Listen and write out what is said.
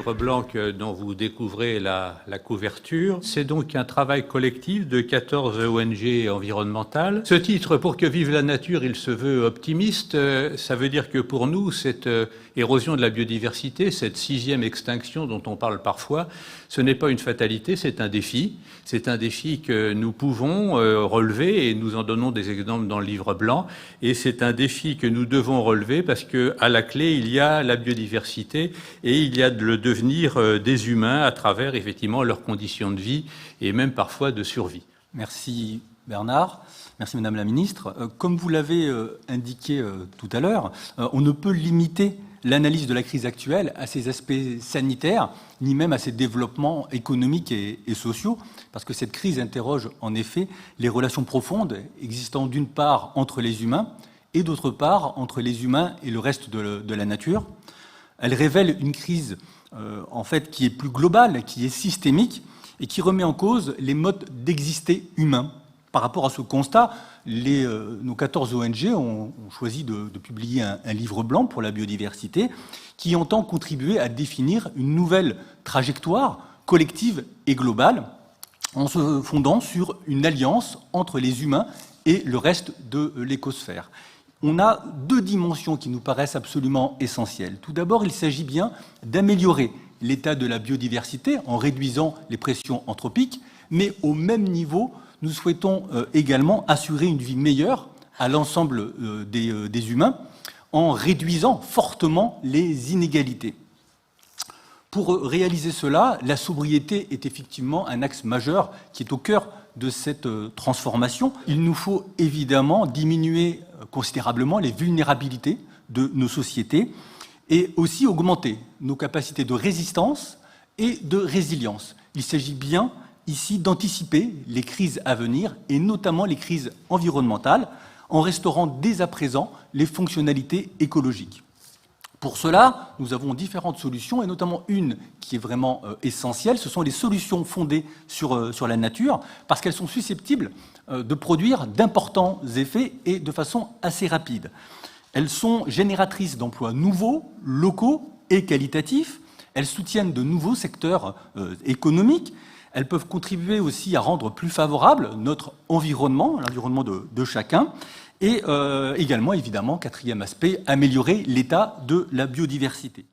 livre blanc dont vous découvrez la couverture. C'est donc un travail collectif de 14 ONG environnementales. Ce titre, Pour que vive la nature, il se veut optimiste. Ça veut dire que pour nous, cette érosion de la biodiversité, cette 6e extinction dont on parle parfois, ce n'est pas une fatalité, c'est un défi. C'est un défi que nous pouvons relever et nous en donnons des exemples dans le livre blanc. Et c'est un défi que nous devons relever parce qu'à la clé, il y a la biodiversité et il y a le devenir des humains à travers effectivement leurs conditions de vie et même parfois de survie. Merci Bernard. Merci Madame la Ministre. Comme vous l'avez indiqué tout à l'heure, on ne peut limiter l'analyse de la crise actuelle à ses aspects sanitaires, ni même à ses développements économiques et sociaux, parce que cette crise interroge en effet les relations profondes existant d'une part entre les humains et d'autre part entre les humains et le reste de la nature. Elle révèle une crise en fait qui est plus globale, qui est systémique et qui remet en cause les modes d'exister humains. Par rapport à ce constat, nos 14 ONG ont choisi de publier un livre blanc pour la biodiversité qui entend contribuer à définir une nouvelle trajectoire collective et globale en se fondant sur une alliance entre les humains et le reste de l'écosphère. On a 2 dimensions qui nous paraissent absolument essentielles. Tout d'abord, il s'agit bien d'améliorer l'état de la biodiversité en réduisant les pressions anthropiques, mais au même niveau, nous souhaitons également assurer une vie meilleure à l'ensemble des humains en réduisant fortement les inégalités. Pour réaliser cela, la sobriété est effectivement un axe majeur qui est au cœur de cette transformation. Il nous faut évidemment diminuer considérablement les vulnérabilités de nos sociétés et aussi augmenter nos capacités de résistance et de résilience. Il s'agit bien ici d'anticiper les crises à venir, et notamment les crises environnementales, en restaurant dès à présent les fonctionnalités écologiques. Pour cela, nous avons différentes solutions, et notamment une qui est vraiment essentielle, ce sont les solutions fondées sur la nature, parce qu'elles sont susceptibles de produire d'importants effets et de façon assez rapide. Elles sont génératrices d'emplois nouveaux, locaux et qualitatifs, elles soutiennent de nouveaux secteurs économiques. Elles peuvent contribuer aussi à rendre plus favorable notre environnement, l'environnement de chacun, et également, évidemment, 4e aspect, améliorer l'état de la biodiversité.